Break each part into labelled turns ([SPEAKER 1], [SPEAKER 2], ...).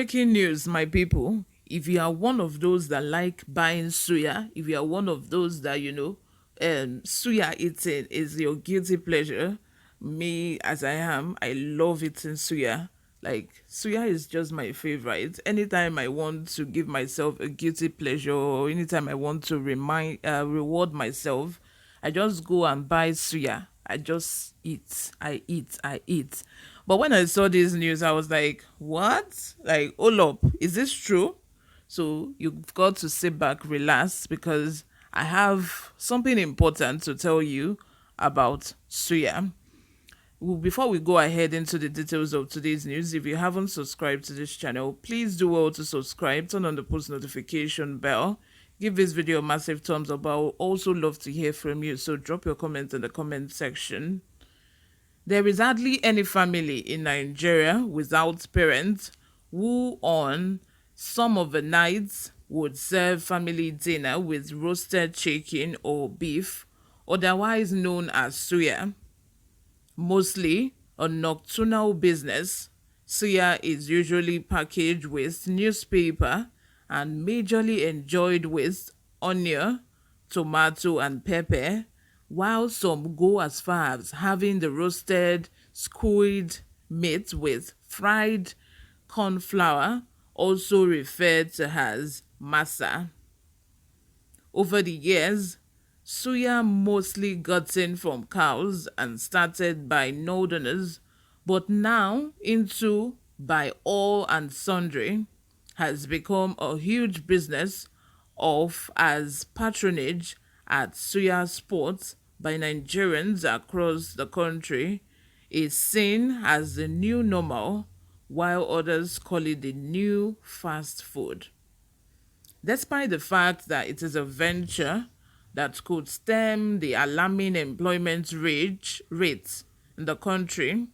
[SPEAKER 1] Breaking news, my people. If you are one of those that like buying suya, if you are one of those that suya eating is your guilty pleasure, me as I am, I love eating suya. Like suya is just my favorite. Anytime I want to give myself a guilty pleasure, or anytime I want to reward myself, I just go and buy suya. I just eat. I eat. I eat. But when I saw this news, I was like, what? Like, hold up, is this true? So you've got to sit back, relax, because I have something important to tell you about suya. Well, before we go ahead into the details of today's news, if you haven't subscribed to this channel, please do well to subscribe, turn on the post notification bell, give this video a massive thumbs up. I would also love to hear from you, so drop your comments in the comment section. There is hardly any family in Nigeria without parents who, on some of the nights, would serve family dinner with roasted chicken or beef, otherwise known as suya. Mostly a nocturnal business, suya is usually packaged with newspaper and majorly enjoyed with onion, tomato, and pepper, while some go as far as having the roasted squid meat with fried corn flour, also referred to as masa. Over the years, suya mostly gotten from cows and started by northerners, but now into by all and sundry, has become a huge business of as patronage at suya sports by Nigerians across the country is seen as the new normal, while others call it the new fast food. Despite the fact that it is a venture that could stem the alarming employment rates in the country,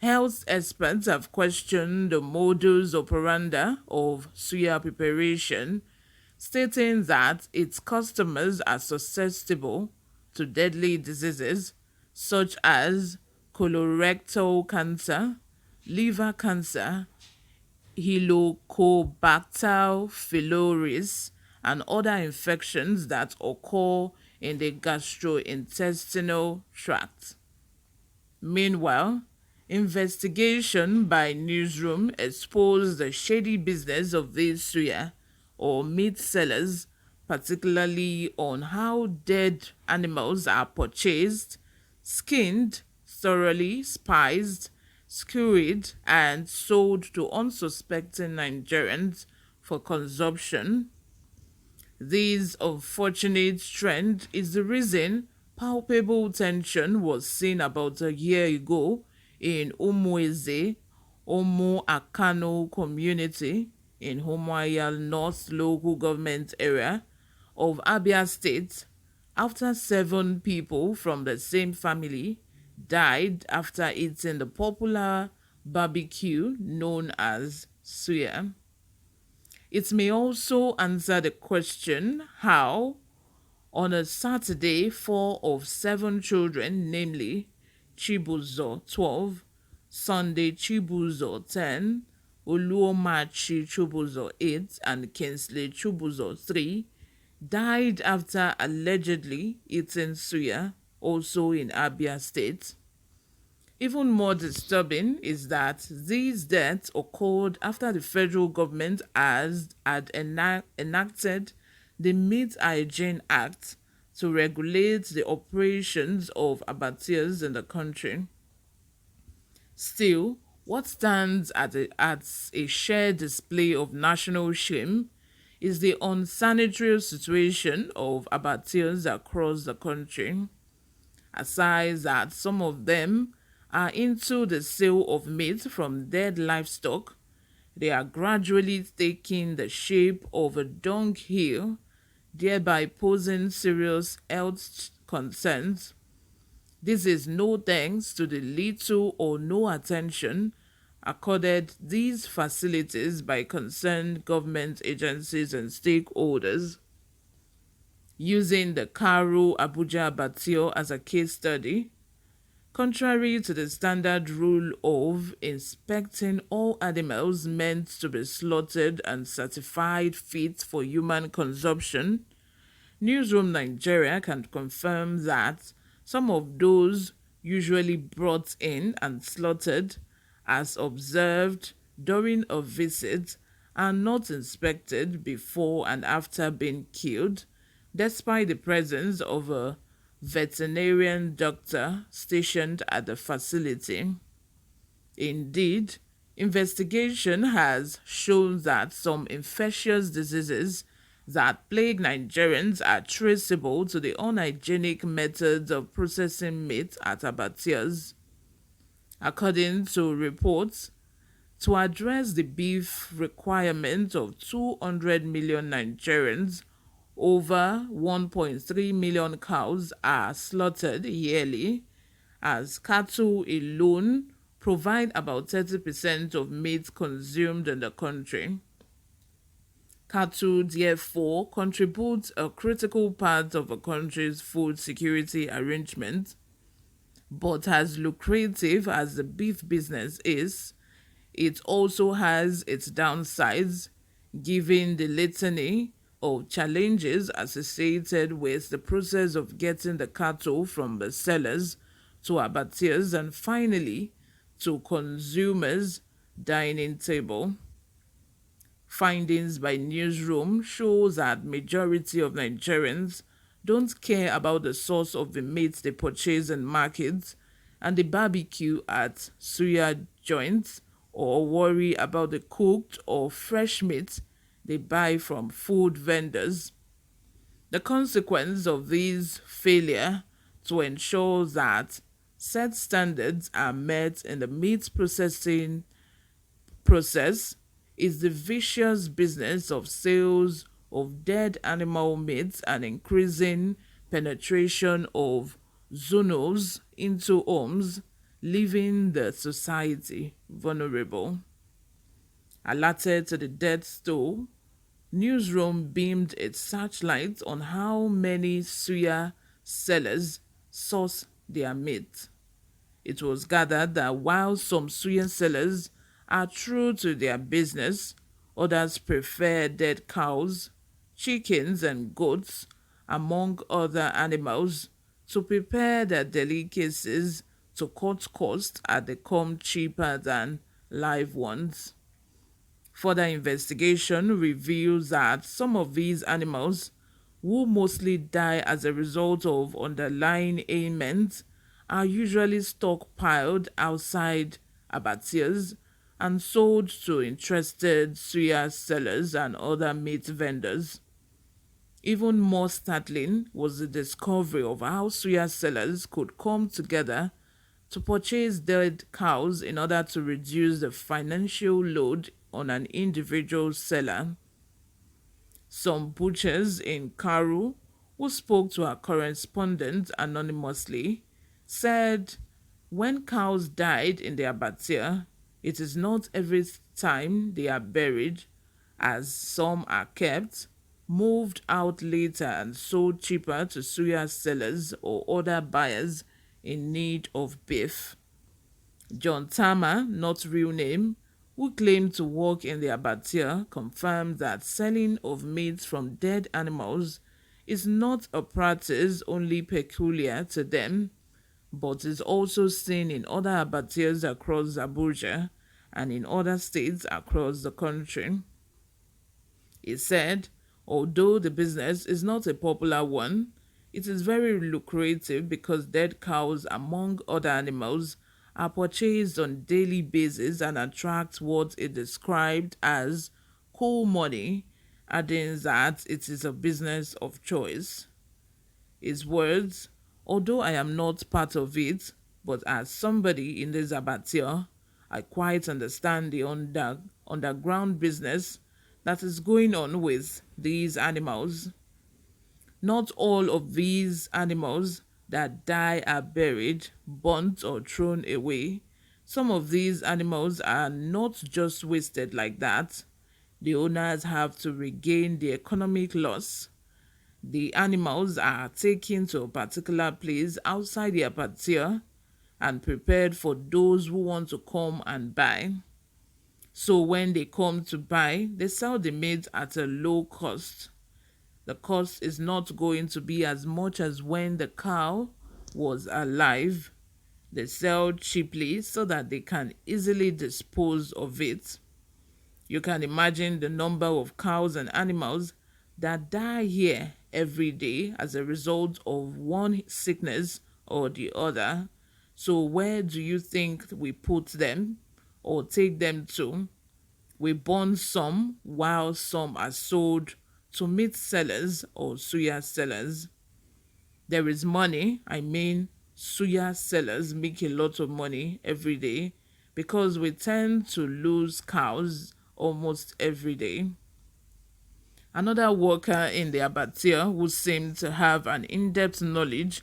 [SPEAKER 1] health experts have questioned the modus operandi of suya preparation, stating that its customers are susceptible to deadly diseases such as colorectal cancer, liver cancer, Helicobacter pylori, and other infections that occur in the gastrointestinal tract. Meanwhile, investigation by Newsroom exposed the shady business of these suya or meat sellers, particularly on how dead animals are purchased, skinned, thoroughly spiced, skewered, and sold to unsuspecting Nigerians for consumption. This unfortunate trend is the reason palpable tension was seen about a year ago in Umueze, Omo Akano community in Homoaya North local government area of Abia State after 7 people from the same family died after eating the popular barbecue known as suya. It may also answer the question how, on a Saturday, 4 of 7 children, namely Chibuzo 12, Sunday Chibuzo 10, Oluomachi Chibuzo 8, and Kinsley Chibuzo 3, died after allegedly eating suya, also in Abia State. Even more disturbing is that these deaths occurred after the federal government had enacted the Meat Hygiene Act to regulate the operations of abattoirs in the country. Still, what stands as a shared display of national shame is the unsanitary situation of abattoirs across the country. Aside that some of them are into the sale of meat from dead livestock, they are gradually taking the shape of a dunghill, thereby posing serious health concerns. This is no thanks to the little or no attention accorded these facilities by concerned government agencies and stakeholders. Using the Karo Abuja Abattoir as a case study, Contrary to the standard rule of inspecting all animals meant to be slaughtered and certified fit for human consumption, Newsroom Nigeria can confirm that some of those usually brought in and slaughtered, as observed during a visit, are not inspected before and after being killed, despite the presence of a veterinarian doctor stationed at the facility. Indeed, investigation has shown that some infectious diseases that plague Nigerians are traceable to the unhygienic methods of processing meat at abattoirs. According to reports, to address the beef requirement of 200 million Nigerians, over 1.3 million cows are slaughtered yearly, as cattle alone provide about 30% of meat consumed in the country. Cattle, therefore, contribute a critical part of a country's food security arrangement, but as lucrative as the beef business is, it also has its downsides, given the litany of challenges associated with the process of getting the cattle from the sellers to abattoirs and finally to consumers' dining table. Findings by Newsroom show that majority of Nigerians don't care about the source of the meat they purchase in markets and the barbecue at Suya joints, or worry about the cooked or fresh meat they buy from food vendors. The consequence of this failure to ensure that set standards are met in the meat processing process is the vicious business of sales of dead animal meat and increasing penetration of zoonoses into homes, leaving the society vulnerable. Alerted to the death toll, Newsroom beamed its searchlight on how many suya sellers source their meat. It was gathered that while some suya sellers are true to their business, others prefer dead cows, chickens, and goats, among other animals, to prepare their delicacies to cut costs as they come cheaper than live ones. Further investigation reveals that some of these animals, who mostly die as a result of underlying ailments, are usually stockpiled outside abattoirs and sold to interested suya sellers and other meat vendors. Even more startling was the discovery of how suya sellers could come together to purchase dead cows in order to reduce the financial load on an individual seller. Some butchers in Karu, who spoke to our correspondent anonymously, said when cows died in the abattoir, it is not every time they are buried, as some are kept, moved out later and sold cheaper to suya sellers or other buyers in need of beef. John Tama, not real name, who claimed to work in the abattoir, confirmed that selling of meat from dead animals is not a practice only peculiar to them, but is also seen in other abattoirs across Abuja and in other states across the country. He said, although the business is not a popular one, it is very lucrative because dead cows, among other animals, are purchased on a daily basis and attract what is described as cool money, adding that it is a business of choice. His words, although I am not part of it, but as somebody in this abattoir, I quite understand the underground business that is going on with these animals. Not all of these animals that die are buried, burnt, or thrown away. Some of these animals are not just wasted like that. The owners have to regain the economic loss. The animals are taken to a particular place outside the abattoir, and prepared for those who want to come and buy. So when they come to buy, they sell the meat at a low cost. The cost is not going to be as much as when the cow was alive. They sell cheaply so that they can easily dispose of it. You can imagine the number of cows and animals that die here every day as a result of one sickness or the other. So, where do you think we put them or take them to? We burn some while some are sold to meat sellers or suya sellers. There is money. I mean, suya sellers make a lot of money every day because we tend to lose cows almost every day. Another worker in the abattoir who seemed to have an in-depth knowledge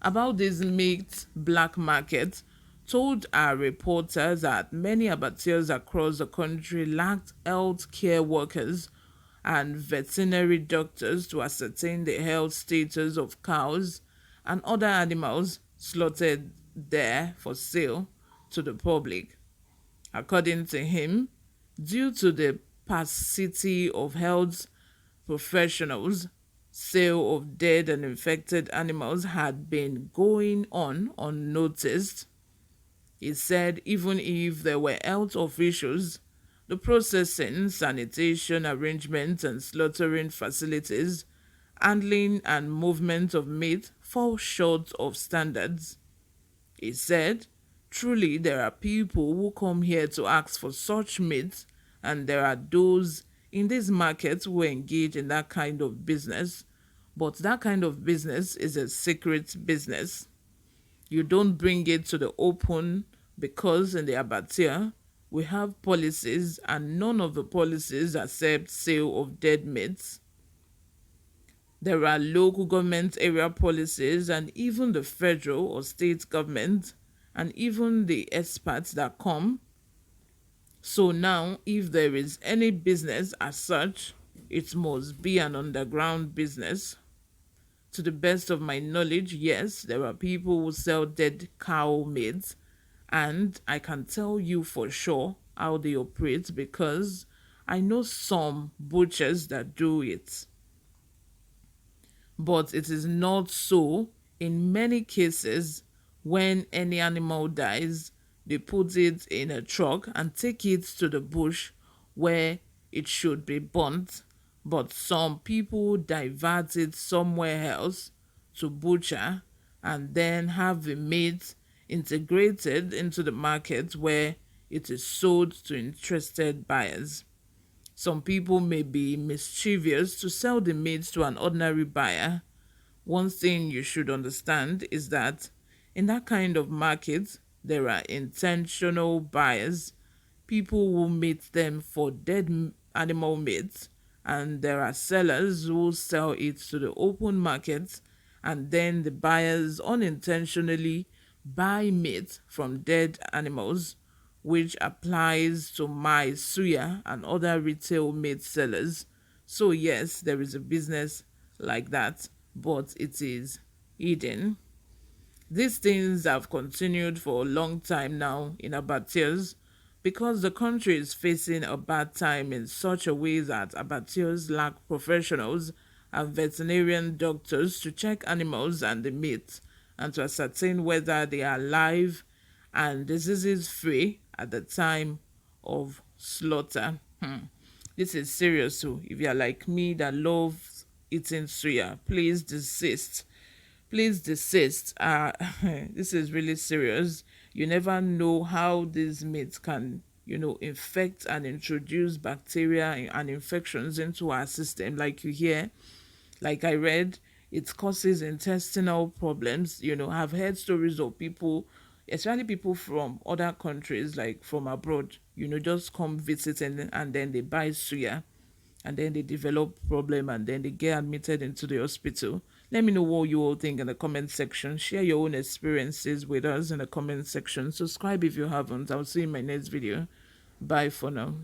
[SPEAKER 1] about this meat black market told our reporter that many abattoirs across the country lacked health care workers and veterinary doctors to ascertain the health status of cows and other animals slaughtered there for sale to the public. According to him, due to the paucity of health professionals, sale of dead and infected animals had been going on unnoticed. He said even if there were health officials, the processing, sanitation arrangements, and slaughtering facilities, handling and movement of meat fall short of standards. He said, truly, there are people who come here to ask for such meat, and there are those in these markets who engage in that kind of business. But that kind of business is a secret business. You don't bring it to the open because in the abattoir, we have policies, and none of the policies accept sale of dead meats. There are local government area policies and even the federal or state government and even the experts that come. So now, if there is any business as such, it must be an underground business. To the best of my knowledge, yes, there are people who sell dead cow meat, and I can tell you for sure how they operate because I know some butchers that do it. But it is not so in many cases. When any animal dies, they put it in a truck and take it to the bush where it should be burnt, but some people divert it somewhere else to butcher and then have the meat integrated into the market where it is sold to interested buyers. Some people may be mischievous to sell the meat to an ordinary buyer. One thing you should understand is that in that kind of market, there are intentional buyers, people who meet them for dead animal meat, and there are sellers who sell it to the open market, and then the buyers unintentionally buy meat from dead animals, which applies to my suya and other retail meat sellers. So yes, there is a business like that, but it is hidden. These things have continued for a long time now in abattoirs because the country is facing a bad time in such a way that abattoirs lack professionals and veterinarian doctors to check animals and the meat and to ascertain whether they are alive and diseases free at the time of slaughter. This is serious. So if you are like me that loves eating suya, please desist. Please desist. This is really serious. You never know how these meats can, infect and introduce bacteria and infections into our system. Like you hear, like I read, it causes intestinal problems. I've heard stories of people, especially people from other countries, like from abroad, just come visiting and then they buy suya and then they develop problem and then they get admitted into the hospital. Let me know what you all think in the comment section. Share your own experiences with us in the comment section. Subscribe if you haven't. I'll see you in my next video. Bye for now.